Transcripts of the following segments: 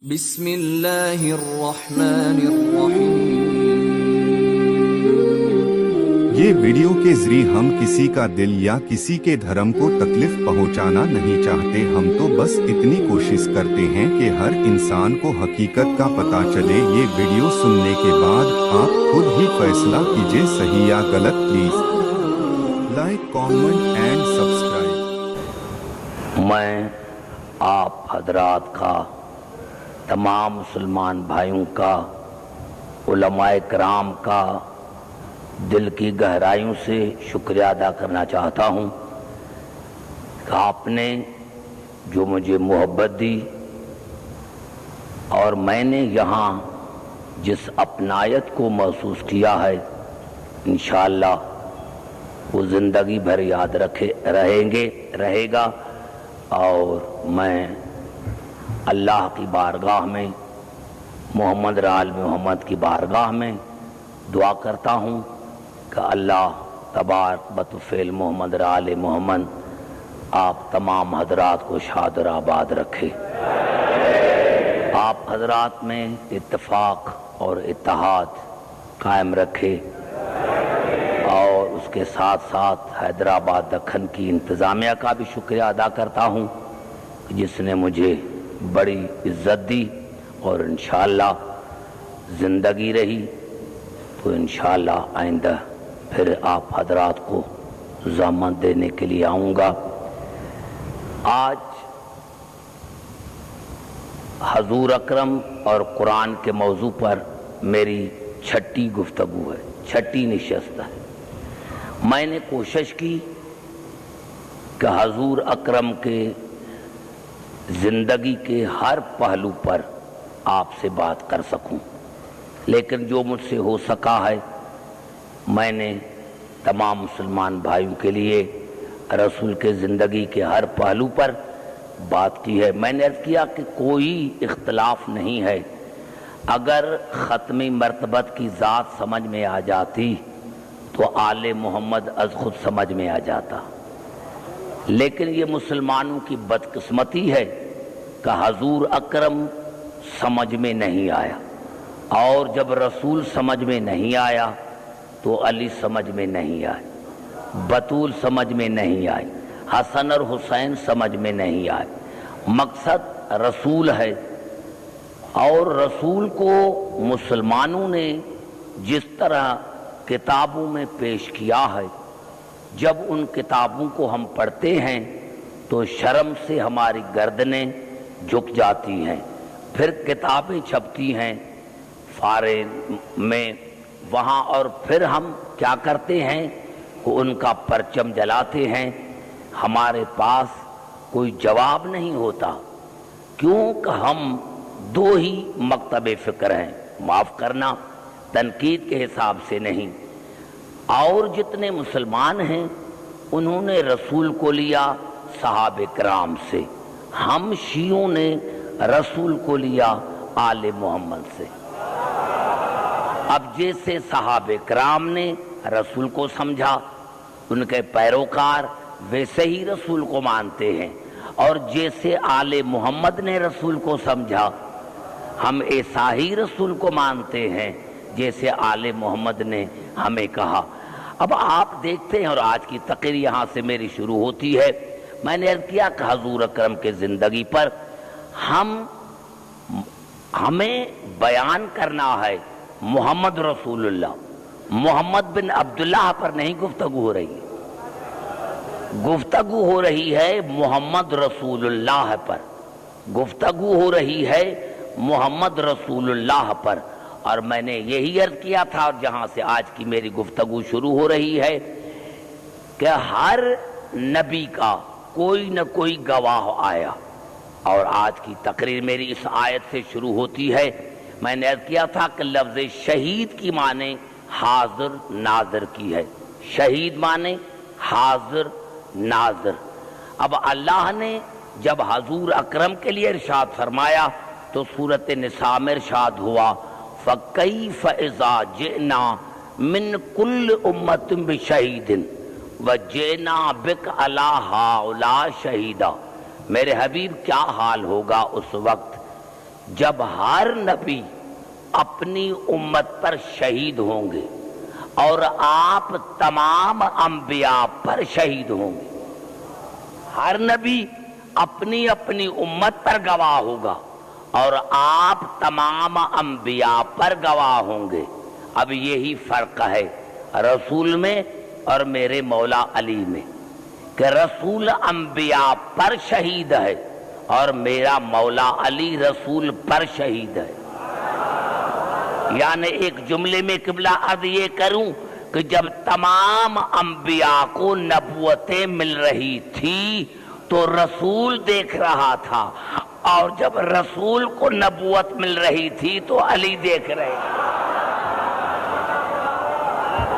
بسم اللہ الرحمن الرحیم۔ یہ ویڈیو کے ذریعے ہم کسی کا دل یا کسی کے دھرم کو تکلیف پہنچانا نہیں چاہتے، ہم تو بس اتنی کوشش کرتے ہیں کہ ہر انسان کو حقیقت کا پتہ چلے۔ یہ ویڈیو سننے کے بعد آپ خود ہی فیصلہ کیجئے صحیح یا غلط۔ Please like, comment and subscribe. میں آپ حضرات کا، تمام مسلمان بھائیوں کا، علماء کرام کا دل کی گہرائیوں سے شکریہ ادا کرنا چاہتا ہوں کہ آپ نے جو مجھے محبت دی اور میں نے یہاں جس اپنائیت کو محسوس کیا ہے، انشاءاللہ وہ زندگی بھر یاد رہے گا۔ اور میں اللہ کی بارگاہ میں، محمد آل محمد کی بارگاہ میں دعا کرتا ہوں کہ اللہ تبارک بطفیل محمد آل محمد آپ تمام حضرات کو شاد اور آباد رکھے، آپ حضرات میں اتفاق اور اتحاد قائم رکھے، اور اس کے ساتھ ساتھ حیدرآباد دکن کی انتظامیہ کا بھی شکریہ ادا کرتا ہوں جس نے مجھے بڑی عزت دی، اور انشاءاللہ زندگی رہی تو انشاءاللہ آئندہ پھر آپ حضرات کو ضامن دینے کے لیے آؤں گا۔ آج حضور اکرم اور قرآن کے موضوع پر میری چھٹی گفتگو ہے، چھٹی نشست ہے۔ میں نے کوشش کی کہ حضور اکرم کے زندگی کے ہر پہلو پر آپ سے بات کر سکوں، لیکن جو مجھ سے ہو سکا ہے میں نے تمام مسلمان بھائیوں کے لیے رسول کے زندگی کے ہر پہلو پر بات کی ہے۔ میں نے عرض کیا کہ کوئی اختلاف نہیں ہے، اگر ختمی مرتبت کی ذات سمجھ میں آ جاتی تو آل محمد از خود سمجھ میں آ جاتا، لیکن یہ مسلمانوں کی بدقسمتی ہے کہ حضور اکرم سمجھ میں نہیں آیا، اور جب رسول سمجھ میں نہیں آیا تو علی سمجھ میں نہیں آئے، بطول سمجھ میں نہیں آئے، حسن اور حسین سمجھ میں نہیں آئے۔ مقصد رسول ہے، اور رسول کو مسلمانوں نے جس طرح کتابوں میں پیش کیا ہے، جب ان کتابوں کو ہم پڑھتے ہیں تو شرم سے ہماری گردنیں جھک جاتی ہیں، پھر کتابیں چھپتی ہیں فارغ میں وہاں، اور پھر ہم کیا کرتے ہیں کہ ان کا پرچم جلاتے ہیں۔ ہمارے پاس کوئی جواب نہیں ہوتا، کیونکہ ہم دو ہی مکتب فکر ہیں، معاف کرنا تنقید کے حساب سے نہیں، اور جتنے مسلمان ہیں انہوں نے رسول کو لیا صحابہ کرام سے، ہم شیعوں نے رسول کو لیا آل محمد سے۔ اب جیسے صحابہ کرام نے رسول کو سمجھا، ان کے پیروکار ویسے ہی رسول کو مانتے ہیں، اور جیسے آل محمد نے رسول کو سمجھا، ہم ایسا ہی رسول کو مانتے ہیں جیسے آل محمد نے ہمیں کہا۔ اب آپ دیکھتے ہیں، اور آج کی تقریر یہاں سے میری شروع ہوتی ہے، میں نے عرض کیا کہ حضور اکرم کے زندگی پر ہمیں بیان کرنا ہے محمد رسول اللہ، محمد بن عبداللہ پر نہیں گفتگو ہو رہی ہے، گفتگو ہو رہی ہے محمد رسول اللہ پر، گفتگو ہو رہی ہے محمد رسول اللہ پر۔ اور میں نے یہی عرض کیا تھا، اور جہاں سے آج کی میری گفتگو شروع ہو رہی ہے، کہ ہر نبی کا کوئی نہ کوئی گواہ آیا، اور آج کی تقریر میری اس آیت سے شروع ہوتی ہے۔ میں نے عرض کیا تھا کہ لفظ شہید کی معنی حاضر ناظر کی ہے، شہید معنی حاضر ناظر۔ اب اللہ نے جب حضور اکرم کے لیے ارشاد فرمایا تو سورۃ نساء میں ارشاد ہوا، فَكَيْفَ إِذَا جِئْنَا مِنْ كُلِّ أُمَّةٍ بِشَهِيدٍ وَجِئْنَا بِكَ عَلَىٰ هَٰؤُلَاءِ شَهِيدًا۔ میرے حبیب کیا حال ہوگا اس وقت جب ہر نبی اپنی امت پر شہید ہوں گے اور آپ تمام انبیاء پر شہید ہوں گے. ہر نبی اپنی اپنی امت پر گواہ ہوگا اور آپ تمام انبیاء پر گواہ ہوں گے. اب یہی فرق ہے رسول میں اور میرے مولا علی میں کہ رسول انبیاء پر شہید ہے اور میرا مولا علی رسول پر شہید ہے. یعنی ایک جملے میں قبلہ عرض یہ کروں کہ جب تمام انبیاء کو نبوتیں مل رہی تھی تو رسول دیکھ رہا تھا، اور جب رسول کو نبوت مل رہی تھی تو علی دیکھ رہے تھے.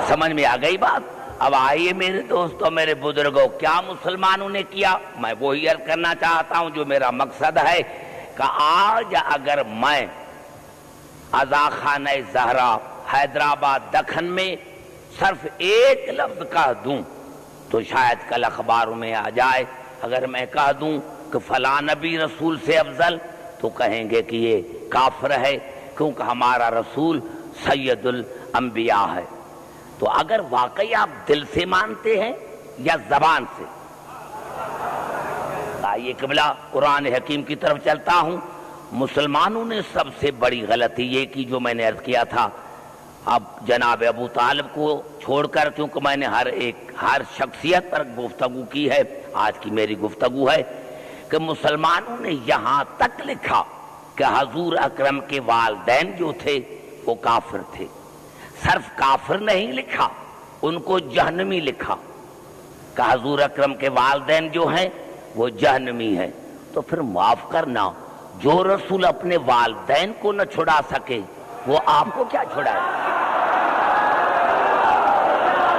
سمجھ میں آ گئی بات؟ اب آئیے میرے دوستوں، میرے بزرگوں، کیا مسلمانوں نے کیا؟ میں وہی عرض کرنا چاہتا ہوں جو میرا مقصد ہے کہ آج اگر میں عزاخانہ زہرا حیدرآباد دکن میں صرف ایک لفظ کہہ دوں تو شاید کل اخباروں میں آ جائے. اگر میں کہہ دوں کہ فلاں نبی رسول سے افضل تو کہیں گے کہ یہ کافر ہے، کیونکہ ہمارا رسول سید الانبیاء ہے. تو اگر واقعی آپ دل سے مانتے ہیں یا زبان سے؟ آئیے قبلہ قرآن حکیم کی طرف چلتا ہوں. مسلمانوں نے سب سے بڑی غلطی یہ کی جو میں نے عرض کیا تھا. اب جناب ابو طالب کو چھوڑ کر، کیونکہ میں نے ہر شخصیت پر گفتگو کی ہے، آج کی میری گفتگو ہے کہ مسلمانوں نے یہاں تک لکھا کہ حضور اکرم کے والدین جو تھے وہ کافر تھے. صرف کافر نہیں لکھا، ان کو جہنمی لکھا کہ حضور اکرم کے والدین جو ہیں وہ جہنمی ہیں. تو پھر معاف کرنا، جو رسول اپنے والدین کو نہ چھڑا سکے وہ آپ کو کیا چھڑائے؟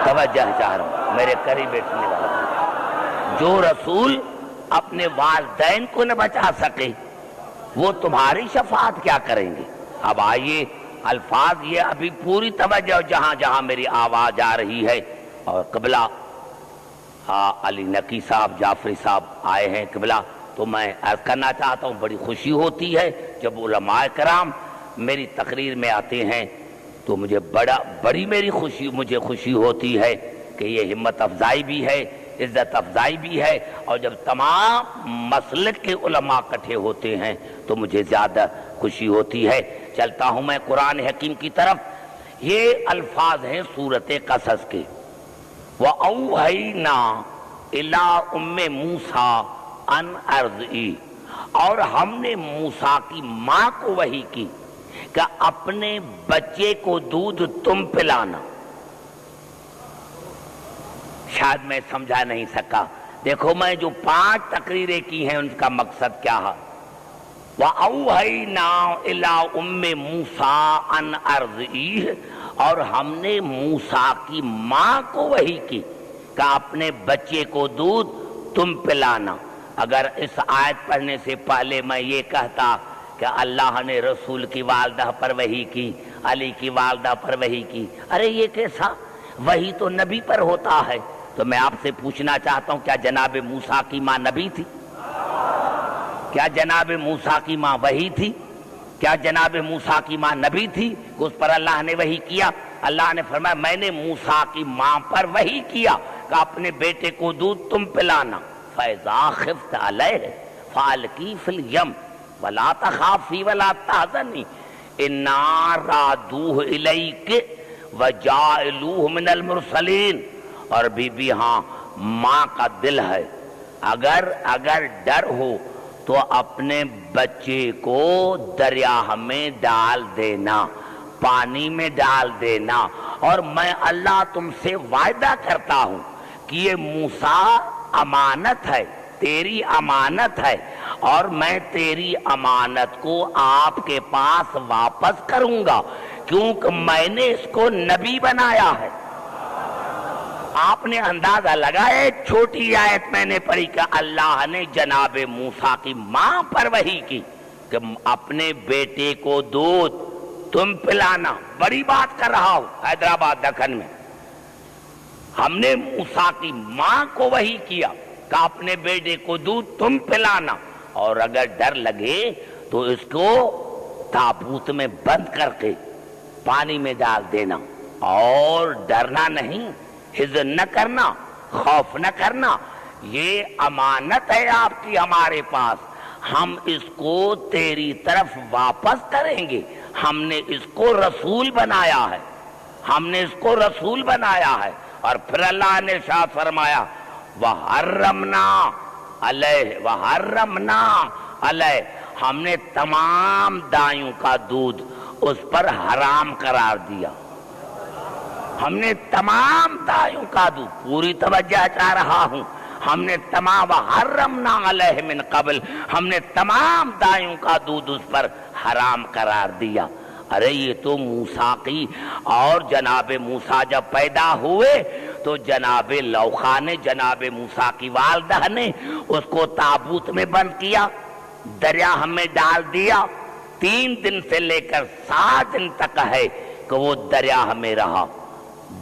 توجہ چاہ رہا ہوں میرے قریب بیٹھنے والا. جو رسول اپنے والدین کو نہ بچا سکے وہ تمہاری شفاعت کیا کریں گے؟ اب آئیے الفاظ یہ ابھی پوری توجہ جہاں جہاں میری آواز آ رہی ہے. اور قبلہ علی نقی صاحب جعفری صاحب آئے ہیں قبلہ، تو میں عرض کرنا چاہتا ہوں بڑی خوشی ہوتی ہے جب علماء کرام میری تقریر میں آتے ہیں تو مجھے میری خوشی ہوتی ہے کہ یہ ہمت افزائی بھی ہے، عزت افزائی بھی ہے. اور جب تمام مسلک کے علماء اکٹھے ہوتے ہیں تو مجھے زیادہ خوشی ہوتی ہے. چلتا ہوں میں قرآن حکیم کی طرف. یہ الفاظ ہیں سورۃ قصص کے. وَأَوْحَيْنَا إِلَىٰ أُمِّ مُوسَىٰ أَنْ أَرْضِعِهِ، اور ہم نے موسیٰ کی ماں کو وحی کی کہ اپنے بچے کو دودھ تم پلانا. شاید میں سمجھا نہیں سکا. دیکھو میں جو 5 تقریریں کی ہیں ان کا مقصد کیا ہے. وَأَوْحَيْنَا إِلَىٰ أُمِّ مُوسَىٰ أَنْ أَرْضِعِهِ، اور ہم نے موسیٰ کی ماں کو وحی کی کہ اپنے بچے کو دودھ تم پلانا. اگر اس آیت پڑھنے سے پہلے میں یہ کہتا کہ اللہ نے رسول کی والدہ پر وحی کی، علی کی والدہ پر وحی کی، ارے یہ کیسا؟ وحی تو نبی پر ہوتا ہے. تو میں آپ سے پوچھنا چاہتا ہوں کیا جناب موسیٰ کی ماں نبی تھی؟ کیا جناب موسیٰ کی ماں وحی تھی؟ کیا جناب موسیٰ کی ماں نبی تھی کہ اس پر اللہ نے وحی کیا؟ اللہ نے فرمایا میں نے موسیٰ کی ماں پر وحی کیا کہ اپنے بیٹے کو دودھ تم پلانا. فَإِذَا خِفْتَ عَلَيْهِ فَأَلْقِيهِ فِي الْيَمِّ وَلَا تَخَافِي وَلَا تَحْزَنِي إِنَّا رَادُوهُ إِلَيْكِ وَجَاعِلُوهُ مِنَ الْمُرْسَلِينَ. اور بی بی ہاں ماں کا دل ہے، اگر ڈر ہو تو اپنے بچے کو دریا میں ڈال دینا، پانی میں ڈال دینا. اور میں اللہ تم سے وعدہ کرتا ہوں کہ یہ موسیٰ امانت ہے، تیری امانت ہے، اور میں تیری امانت کو آپ کے پاس واپس کروں گا کیونکہ میں نے اس کو نبی بنایا ہے. آپ نے اندازہ لگایا ایک چھوٹی آیت میں نے پڑھی کہ اللہ نے جناب موسیٰ کی ماں پر وحی کی کہ اپنے بیٹے کو دودھ تم پلانا. بڑی بات کر رہا ہوں حیدرآباد دکن میں. ہم نے موسیٰ کی ماں کو وحی کیا کہ اپنے بیٹے کو دودھ تم پلانا، اور اگر ڈر لگے تو اس کو تابوت میں بند کر کے پانی میں ڈال دینا، اور ڈرنا نہیں، حزن نہ کرنا، خوف نہ کرنا، یہ امانت ہے آپ کی ہمارے پاس، ہم اس کو تیری طرف واپس کریں گے، ہم نے اس کو رسول بنایا ہے، ہم نے اس کو رسول بنایا ہے۔ اور پھر اللہ نے ارشاد فرمایا وَحَرَّمْنَا عَلَيْهِ وَحَرَّمْنَا عَلَيْهِ، ہم نے تمام دائیوں کا دودھ اس پر حرام قرار دیا، ہم نے تمام دائیوں کا دودھ، پوری توجہ چاہ رہا ہوں، ہم نے تمام وَحَرَّمْنَا عَلَيْهِ من قبل، ہم نے تمام دائیوں کا دودھ اس پر حرام قرار دیا۔ ارے یہ تو موسیٰ کی، اور جناب موسیٰ جب پیدا ہوئے تو جناب لوخا نے، جناب موسیٰ کی والدہ نے اس کو تابوت میں بند کیا، دریا میں ڈال دیا، 3 دن سے لے کر 7 دن تک ہے کہ وہ دریا میں رہا،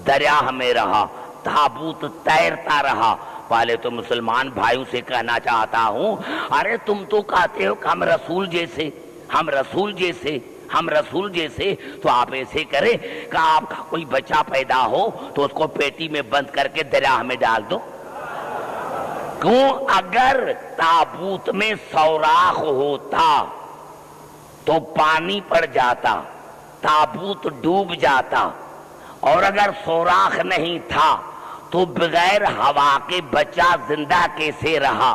دریا میں رہا، تابوت تیرتا رہا۔ پہلے تو مسلمان بھائیوں سے کہنا چاہتا ہوں، ارے تم تو کہتے ہو کہ ہم رسول جیسے، ہم رسول جیسے، ہم رسول جیسے، تو آپ ایسے کریں کہ آپ کا کوئی بچہ پیدا ہو تو اس کو پیٹی میں بند کر کے دریا میں ڈال دو۔ کیوں؟ اگر تابوت میں سوراخ ہوتا تو پانی پڑ جاتا، تابوت ڈوب جاتا، اور اگر سوراخ نہیں تھا تو بغیر ہوا کے بچہ زندہ کیسے رہا؟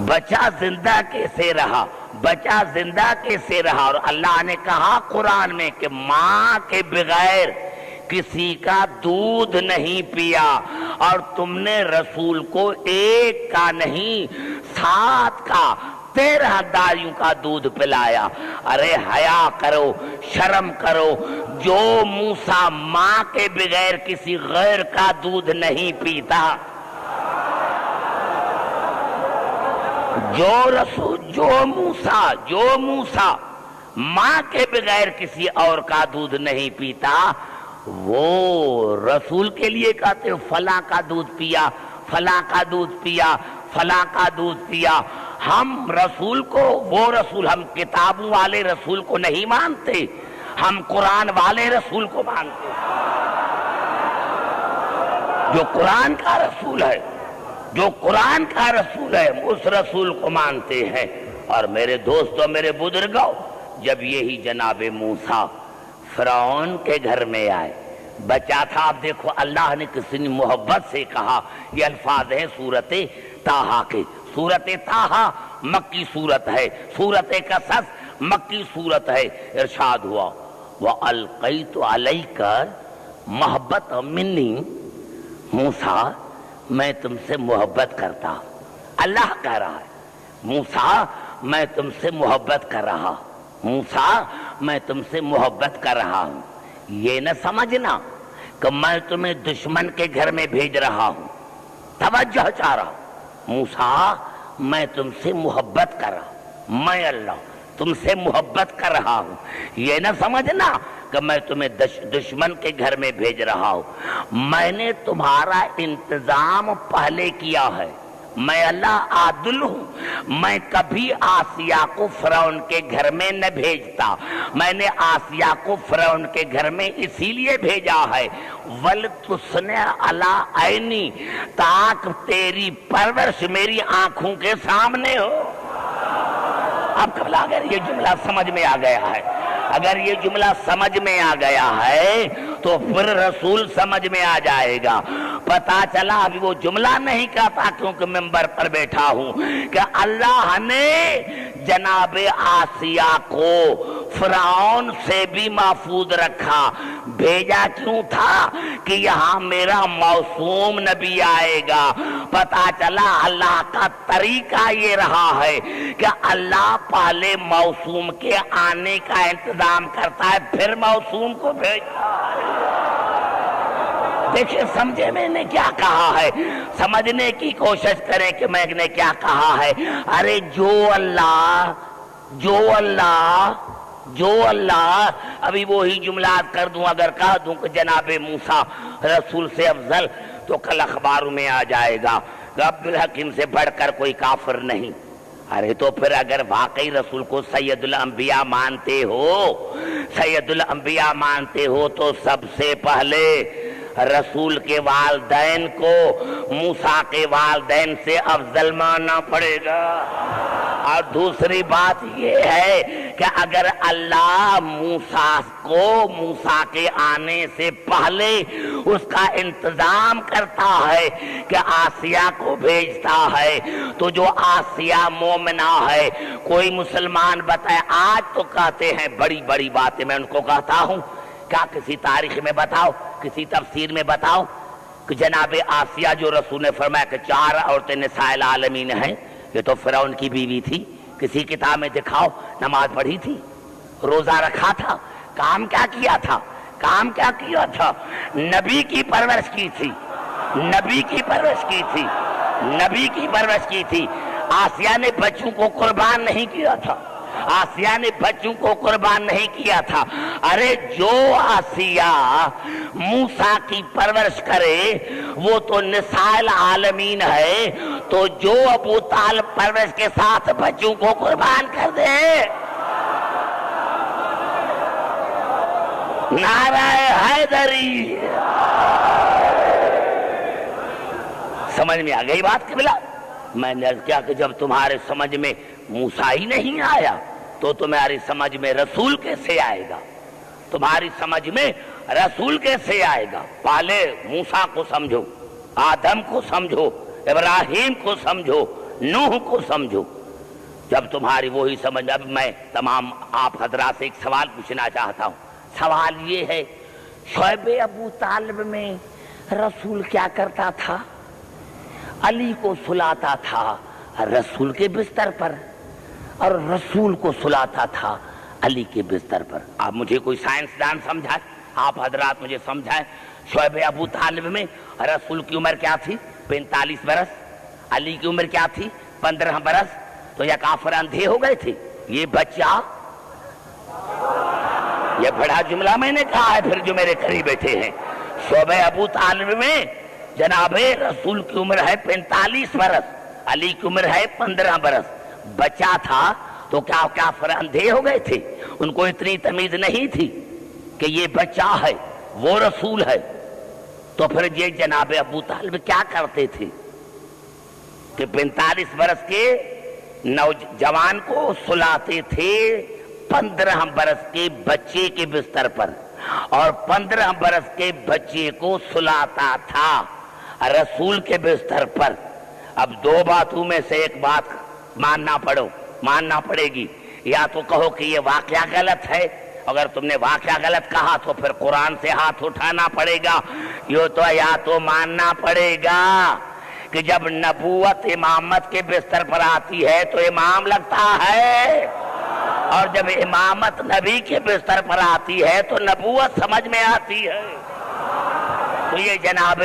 بچہ زندہ کیسے رہا؟ بچہ زندہ کیسے رہا؟ اور اللہ نے کہا قرآن میں کہ ماں کے بغیر کسی کا دودھ نہیں پیا، اور تم نے رسول کو 1 کا نہیں 7 کا 13 دائیوں کا دودھ پلایا۔ ارے حیا کرو، شرم کرو، جو موسیٰ ماں کے بغیر کسی غیر کا دودھ نہیں پیتا، جو موسیٰ ماں کے بغیر کسی اور کا دودھ نہیں پیتا، وہ رسول کے لیے کہتے فلاں کا دودھ پیا، فلاں کا دودھ پیا، فلاں کا دودھ پیا۔ ہم رسول کو، وہ رسول، ہم کتابوں والے رسول کو نہیں مانتے، ہم قرآن والے رسول کو مانتے، جو قرآن کا رسول ہے، جو قرآن کا رسول ہے، اس رسول کو مانتے ہیں۔ اور میرے دوستوں، میرے بزرگوں، جب یہی جناب موسیٰ فرعون کے گھر میں آئے، بچہ تھا، اب دیکھو اللہ نے کسی نے محبت سے کہا، یہ الفاظ ہیں سورت طٰہٰ کے۔ سورت طٰہٰ مکی سورت ہے، سورت قصص مکی سورت ہے۔ ارشاد ہوا وَأَلْقَيْتُ عَلَيْكَ مَحَبَّةً مِّنِّي، موسیٰ میں تم سے محبت کرتا، اللہ کہہ رہا ہے موسیٰ میں تم سے محبت کر رہا، موسیٰ میں تم سے محبت کر رہا ہوں۔ یہ نہ سمجھنا کہ میں تمہیں دشمن کے گھر میں بھیج رہا ہوں، توجہ چاہ رہا ہوں، موسیٰ میں تم سے محبت کر رہا ہوں، میں اللہ تم سے محبت کر رہا ہوں۔ یہ نہ سمجھنا کہ میں تمہیں دشمن کے گھر میں بھیج رہا ہوں، میں نے تمہارا انتظام پہلے کیا ہے، میں اللہ عادل ہوں، میں کبھی آسیہ کو فرعون کے گھر میں نہ بھیجتا، میں نے آسیہ کو فرعون کے گھر میں اسی لیے بھیجا ہے وَلْتُصْنِعَ عَلَىٰ عَيْنِي، تاکہ تیری پرورش میری آنکھوں کے سامنے ہو۔ اب قبل اگر یہ جملہ سمجھ میں آ گیا ہے، اگر یہ جملہ سمجھ میں آ گیا ہے تو پھر رسول سمجھ میں آ جائے گا۔ پتا چلا ابھی وہ جملہ نہیں کہتا کیونکہ ممبر پر بیٹھا ہوں کہ اللہ نے جناب آسیہ کو فرعون سے بھی محفوظ رکھا، بھیجا کیوں تھا کہ یہاں میرا معصوم نبی آئے گا۔ پتا چلا اللہ کا طریقہ یہ رہا ہے کہ اللہ پہلے معصوم کے آنے کا انتظام کرتا ہے، پھر معصوم کو بھیجتا ہے۔ دیکھیں سمجھے میں نے کیا کہا ہے، سمجھنے کی کوشش کریں کہ میں نے کیا کہا ہے۔ ارے جو اللہ ابھی وہی جملات کر دوں، اگر کہہ دوں کہ جناب موسیٰ رسول سے افضل تو کل اخباروں میں آ جائے گا کہ عبدالحکیم سے بڑھ کر کوئی کافر نہیں، ارے تو پھر اگر واقعی رسول کو سید الانبیاء مانتے ہو تو سب سے پہلے رسول کے والدین کو موسیٰ کے والدین سے افضل ماننا پڑے گا۔ اور دوسری بات یہ ہے کہ اگر اللہ موسیٰ کے آنے سے پہلے اس کا انتظام کرتا ہے کہ آسیہ کو بھیجتا ہے، تو جو آسیہ مومنہ ہے، کوئی مسلمان بتائے، آج تو کہتے ہیں بڑی بڑی باتیں، میں ان کو کہتا ہوں کیا کسی تاریخ میں بتاؤ، کسی تفسیر میں بتاؤ کہ جناب آسیہ جو رسول نے فرمایا کہ 4 عورتیں نساء العالمین ہیں، یہ تو فرعون کی بیوی تھی، کسی کتاب میں دکھاؤ، نماز پڑھی تھی، روزہ رکھا تھا، کام کیا کیا تھا؟ نبی کی پرورش کی تھی۔ آسیہ نے بچوں کو قربان نہیں کیا تھا۔ ارے جو آسیہ موسیٰ کی پرورش کرے وہ تو نساء العالمین ہے، تو جو ابو طالب پرورش کے ساتھ بچوں کو قربان کر دے، نعرہ حیدری۔ سمجھ میں آ گئی بات قبلہ؟ میں نے عرض کیا کہ جب تمہارے سمجھ میں موسیٰ ہی نہیں آیا تو تمہاری سمجھ میں رسول کیسے آئے گا؟ پہلے موسیٰ کو سمجھو، آدم کو سمجھو، ابراہیم کو سمجھو، نوح کو سمجھو۔ جب تمہاری وہی سمجھ، اب میں تمام آپ حضرات سے ایک سوال پوچھنا چاہتا ہوں۔ سوال یہ ہے، شعب ابو طالب میں رسول کیا کرتا تھا؟ علی کو سلاتا تھا رسول کے بستر پر، اور رسول کو سلاتا تھا علی کے بستر پر۔ آپ مجھے کوئی سائنسدان سمجھائے، آپ حضرات مجھے سمجھائیں، شعب ابو طالب میں رسول کی عمر کیا تھی؟ 45 برس، علی کی عمر کیا تھی؟ 15 برس۔ تو یا کافر اندھے ہو گئے تھے؟ یہ بچہ، یہ بڑا جملہ میں نے کہا ہے، پھر جو میرے قریب بیٹھے ہیں، شعب ابو طالب میں جناب رسول کی عمر ہے 45 برس، علی کی عمر ہے 15 برس۔ بچہ تھا تو کیا کافر اندھے ہو گئے تھے؟ ان کو اتنی تمیز نہیں تھی کہ یہ بچہ ہے، وہ رسول ہے؟ تو پھر یہ جناب ابو طالب کیا کرتے تھے کہ 45 برس کے نوجوان کو سلاتے تھے 15 برس کے بچے کے بستر پر، اور 15 برس کے بچے کو سلاتا تھا رسول کے بستر پر۔ اب دو باتوں میں سے ایک بات ماننا پڑے گی، یا تو کہو کہ یہ واقعہ غلط ہے، اگر تم نے واقعہ غلط کہا تو پھر قرآن سے ہاتھ اٹھانا پڑے گا، یا تو ماننا پڑے گا کہ جب نبوت امامت کے بستر پر آتی ہے تو امام لگتا ہے، اور جب امامت نبی کے بستر پر آتی ہے تو نبوت سمجھ میں آتی ہے۔ تو یہ جناب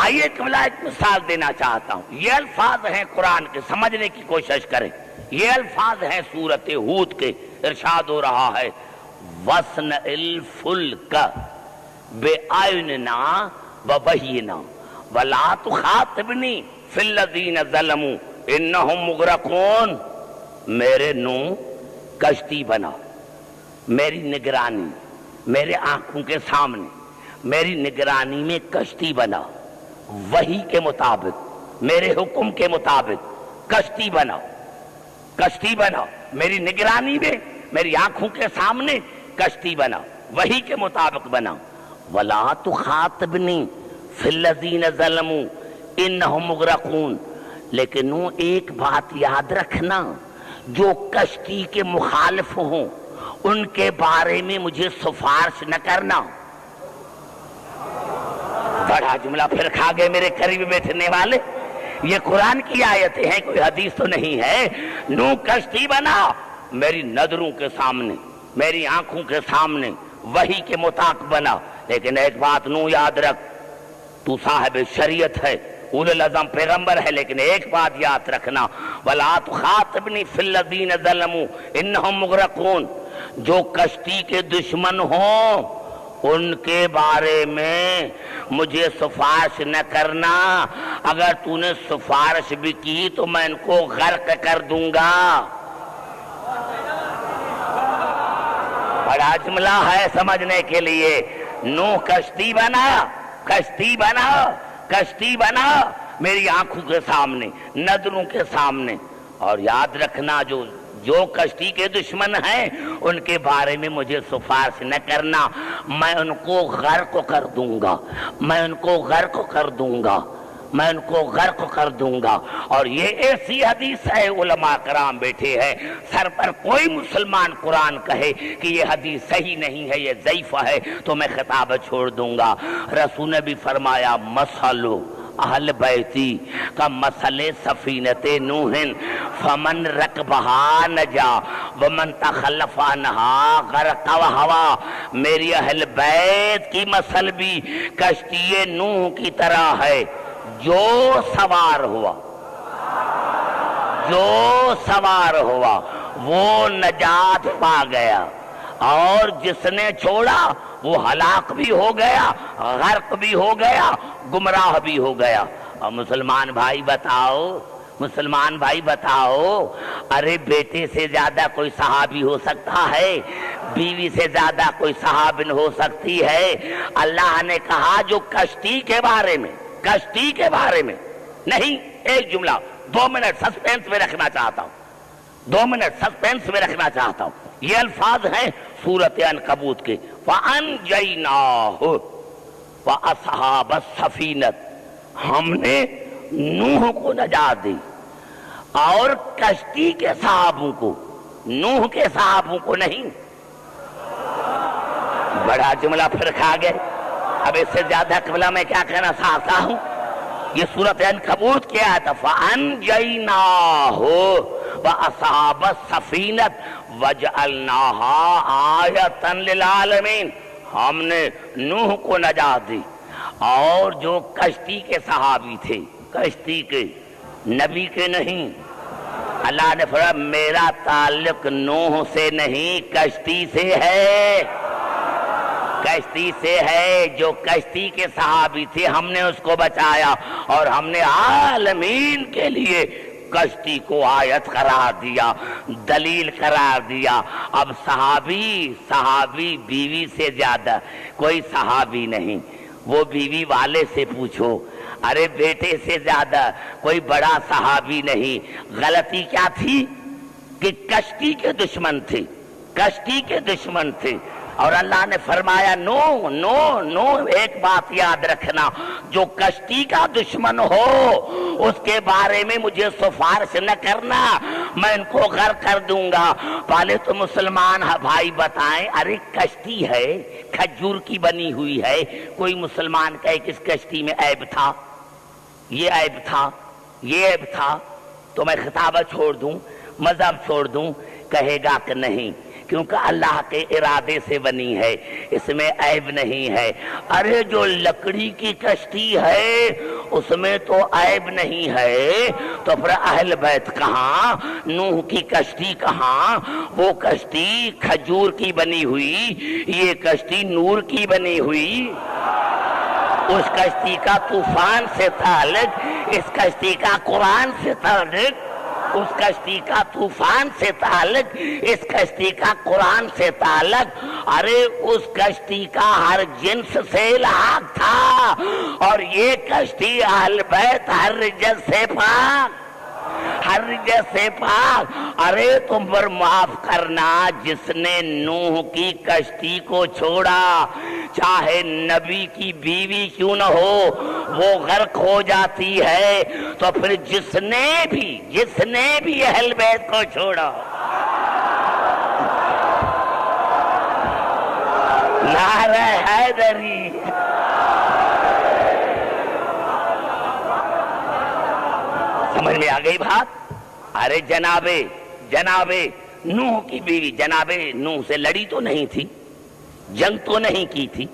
آئیے قبلہ ایک مثال دینا چاہتا ہوں، یہ الفاظ ہیں قرآن کے، سمجھنے کی کوشش کریں۔ یہ الفاظ ہیں سورۃ ہود کے، ارشاد ہو رہا ہے وَصْنَعِ الْفُلْكَ بِأَعْيُنِنَا وَوَحْيِنَا وَلَا تُخَاطِبْنِي فِي الَّذِينَ ظَلَمُوا إِنَّهُمْ مُغْرَقُونَ۔ میرے نو کشتی بنا، میری نگرانی، میرے آنکھوں کے سامنے، میری نگرانی میں کشتی بنا، وحی کے مطابق، میرے حکم کے مطابق کشتی بنا، میری نگرانی میں، میری آنکھوں کے سامنے کشتی بنا، وحی کے مطابق بنا۔ وَلَا تُخَاطِبْنِي فِي الَّذِينَ ظَلَمُوا إِنَّهُمْ مُغْرَقُونَ۔ لیکن وہ ایک بات یاد رکھنا، جو کشتی کے مخالف ہوں ان کے بارے میں مجھے سفارش نہ کرنا۔ بڑا جملہ پھر کھا گئے میرے قریب بیٹھنے والے، یہ قرآن کی آیتیں ہیں، کوئی حدیث تو نہیں ہے۔ نو کشتی بنا میری نظروں کے سامنے، میری آنکھوں کے سامنے، وحی کے مطابق بنا، لیکن ایک بات نو یاد رکھ، تو صاحب شریعت ہے، اولو العزم پیغمبر ہے، لیکن ایک بات یاد رکھنا، وَلَا تُخَاطِبْنِي فِي الَّذِينَ ظَلَمُوا إِنَّهُمْ مُغْرَقُونَ۔ جو کشتی کے دشمن ہوں ان کے بارے میں مجھے سفارش نہ کرنا، اگر تو نے سفارش بھی کی تو میں ان کو غرق کر دوں گا۔ بڑا جملہ ہے سمجھنے کے لیے۔ نوح کشتی بنا، کشتی بنا، کشتی بنا میری آنکھوں کے سامنے، نظروں کے سامنے، اور یاد رکھنا جو کشتی کے دشمن ہیں ان کے بارے میں مجھے سفارش نہ کرنا، میں ان کو غرق کر دوں گا، میں ان کو غرق کر دوں گا، میں ان کو غرق کر دوں گا۔ اور یہ ایسی حدیث ہے، علماء کرام بیٹھے ہیں، سر پر کوئی مسلمان قرآن کہے کہ یہ حدیث صحیح نہیں ہے، یہ ضعیف ہے، تو میں خطاب چھوڑ دوں گا۔ رسول نے بھی فرمایا مثل اہل بیتی کا مثل سفینت نوح فمن رکبہا نجا ومن تخلف عنہا غرق وہوا۔ میری اہل بیت کی مثل بھی کشتی نوح کی طرح ہے، جو سوار ہوا، جو سوار ہوا وہ نجات پا گیا، اور جس نے چھوڑا وہ ہلاک بھی ہو گیا، غرق بھی ہو گیا، گمراہ بھی ہو گیا۔ اور مسلمان بھائی بتاؤ، مسلمان بھائی بتاؤ، ارے بیٹے سے زیادہ کوئی صحابی ہو سکتا ہے؟ بیوی سے زیادہ کوئی صحابن ہو سکتی ہے؟ اللہ نے کہا جو کشتی کے بارے میں، کشتی کے بارے میں نہیں، ایک جملہ 2 منٹ سسپینس میں رکھنا چاہتا ہوں، 2 منٹ سسپینس میں رکھنا چاہتا ہوں۔ یہ الفاظ ہیں سورۃ عنکبوت کے، وَأَنْجَيْنَاهُ وَأَصْحَابَ السَّفِينَةِ، ہم نے نوح کو نجات دی اور کشتی کے صحابوں کو، نوح کے صحابوں کو نہیں۔ بڑا جملہ پھر کھا گئے، اب اس سے زیادہ قبلہ میں کیا کہنا چاہتا ہوں؟ یہ سورۃ عنکبوت کی آیت ہے، فَأَنْجَيْنَاهُ وَأَصْحَابَ السَّفِينَةِ وَجَعَلْنَاهَا آیَةً لِلْعَالَمِينَ، ہم نے نوح کو نجات دی اور جو کشتی کے صحابی تھے، کشتی کے، نبی کے نہیں۔ اللہ نے فرمایا میرا تعلق نوح سے نہیں، کشتی سے ہے، کشتی سے ہے۔ جو کشتی کے صحابی تھے ہم نے اس کو بچایا، اور ہم نے عالمین کے لیے کشتی کو آیت قرار دیا، دلیل قرار دیا۔ اب صحابی بیوی سے زیادہ کوئی صحابی نہیں، وہ بیوی والے سے پوچھو، ارے بیٹے سے زیادہ کوئی بڑا صحابی نہیں۔ غلطی کیا تھی کہ کشتی کے دشمن تھے، کشتی کے دشمن تھے، اور اللہ نے فرمایا نو نو نو ایک بات یاد رکھنا، جو کشتی کا دشمن ہو اس کے بارے میں مجھے سفارش نہ کرنا، میں ان کو غرق کر دوں گا۔ پہلے تو مسلمان بھائی بتائیں، ارے کشتی ہے کھجور کی بنی ہوئی ہے، کوئی مسلمان کہے کہ اس کشتی میں عیب تھا، یہ عیب تھا، یہ عیب تھا، تو میں خطابہ چھوڑ دوں، مذہب چھوڑ دوں؟ کہے گا کہ نہیں، کیونکہ اللہ کے ارادے سے بنی ہے، اس میں عیب نہیں ہے۔ ارے جو لکڑی کی کشتی ہے اس میں تو عیب نہیں ہے، تو پھر اہل بیت کہاں، نوح کی کشتی کہاں؟ وہ کشتی کھجور کی بنی ہوئی، یہ کشتی نور کی بنی ہوئی۔ اس کشتی کا طوفان سے تعلق، اس کشتی کا قرآن سے تعلق، اس کشتی کا طوفان سے تعلق، اس کشتی کا قرآن سے تعلق۔ ارے اس کشتی کا ہر جنس سے الحاق تھا، اور یہ کشتی اہل بیت ہر رجس سے پاک، ہر رجس سے پاک۔ ارے تم پر معاف کرنا، جس نے نوح کی کشتی کو چھوڑا، چاہے نبی کی بیوی کیوں نہ ہو، وہ غرق ہو جاتی ہے، تو پھر جس نے بھی اہل بیت کو چھوڑا، نعرہ حیدری، سمجھ میں آ گئی بات؟ ارے جناب نوح کی بیوی جناب نوح سے لڑی تو نہیں تھی، جنگ تو نہیں کی تھی،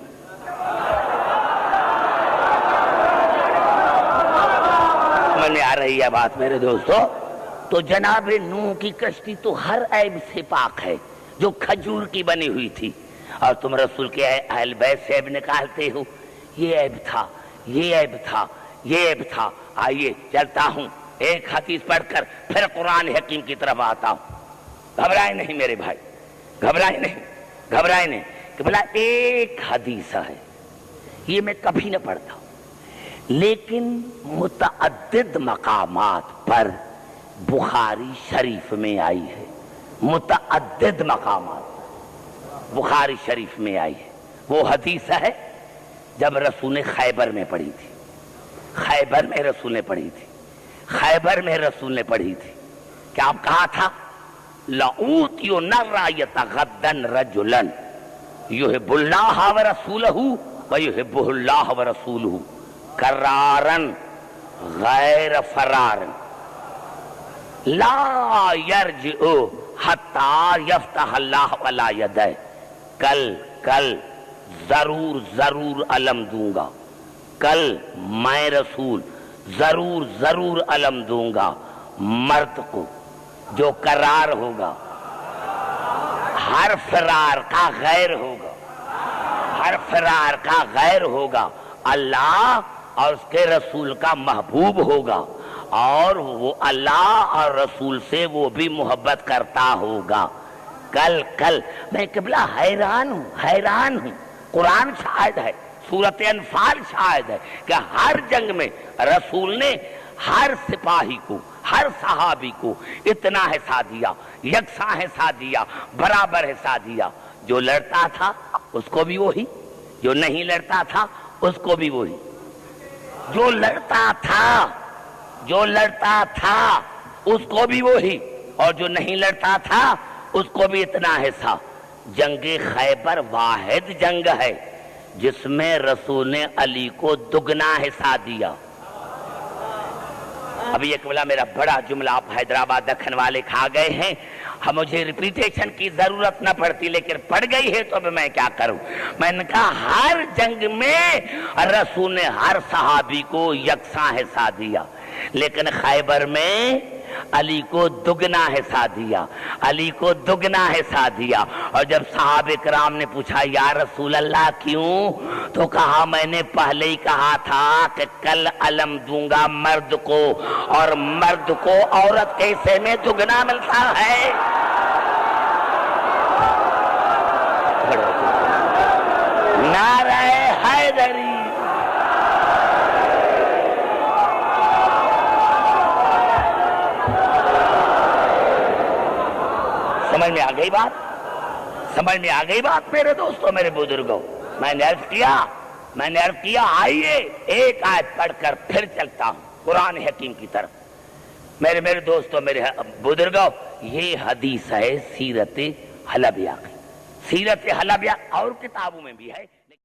سمجھ میں آ رہی ہے بات میرے دوستو؟ تو جناب نوح کی کشتی تو ہر عیب سے پاک ہے، جو کھجور کی بنی ہوئی تھی، اور تم رسول کے اہل بیت سے عیب نکالتے ہو. یہ عیب تھا، یہ عیب تھا، یہ عیب تھا. آئیے چلتا ہوں ایک حدیث پڑھ کر پھر قرآن حکیم کی طرف آتا ہوں. گھبرائے نہیں میرے بھائی، گھبرائے نہیں، گھبرائے نہیں. کہ بلا ایک حدیث ہے، یہ میں کبھی نہ پڑھتا ہوں، لیکن متعدد مقامات پر بخاری شریف میں آئی ہے. متعدد مقامات بخاری شریف میں آئی ہے. وہ حدیث ہے جب رسول نے خیبر میں پڑھی تھی. خیبر میں رسول نے پڑھی تھی. خیبر میں رسول نے پڑھی تھی. کیا آپ کہا تھا لَأُوتِيُنَّ الرَّايَةَ غَدًّا رَجُلًا يُحِبُّ اللَّهَ وَرَسُولَهُ وَيُحِبُّهُ اللَّهُ وَرَسُولُهُ قَرَارًا غَيْرَ فَرَارٍ لَا يَرْجِعُ حَتَّى يَفْتَحَ اللَّهُ عَلَى يَدَيْهِ. کل ضرور ضرور علم دوں گا. کل میں رسول ضرور علم دوں گا مرد کو جو قرار ہوگا، ہر فرار کا غیر ہوگا، ہر فرار کا غیر ہوگا، اللہ اور اس کے رسول کا محبوب ہوگا، اور وہ اللہ اور رسول سے وہ بھی محبت کرتا ہوگا. کل میں قبلہ حیران ہوں. قرآن شاہد ہے، سورۃ انفال شاہد ہے کہ ہر جنگ میں رسول نے ہر سپاہی کو، ہر صحابی کو اتنا حصہ دیا، یکساں حصہ دیا، برابر حصہ دیا. جو لڑتا تھا اس کو بھی وہی، جو نہیں لڑتا تھا اس کو بھی وہی. جو لڑتا تھا اس کو بھی وہی، اور جو نہیں لڑتا تھا اس کو بھی اتنا حصہ. جنگ خیبر واحد جنگ ہے جس میں رسول نے علی کو دگنا حصہ دیا. ابھی ایک بلا میرا بڑا جملہ آپ حیدرآباد دکن والے کھا گئے ہیں، مجھے ریپیٹیشن کی ضرورت نہ پڑتی، لیکن پڑ گئی ہے تو اب میں کیا کروں. میں نے کہا ہر جنگ میں رسول نے ہر صحابی کو یکساں حصہ دیا، لیکن خیبر میں علی کو دگنا حصہ دیا، علی کو دگنا حصہ دیا. اور جب صحابہ کرام نے پوچھا یا رسول اللہ کیوں، تو کہا میں نے پہلے ہی کہا تھا کہ کل علم دوں گا مرد کو، اور مرد کو عورت کے حصے میں دگنا ملتا ہے. نعرہ حیدری. سمجھ میں آ گئی بات میرے دوستوں، میرے بزرگوں. میں نے عرض کیا آئیے ایک آیت پڑھ کر پھر چلتا ہوں قرآن حکیم کی طرف. میرے دوستوں، میرے بزرگوں، یہ حدیث ہے سیرت حلبیہ کی. سیرت حلبیہ اور کتابوں میں بھی ہے.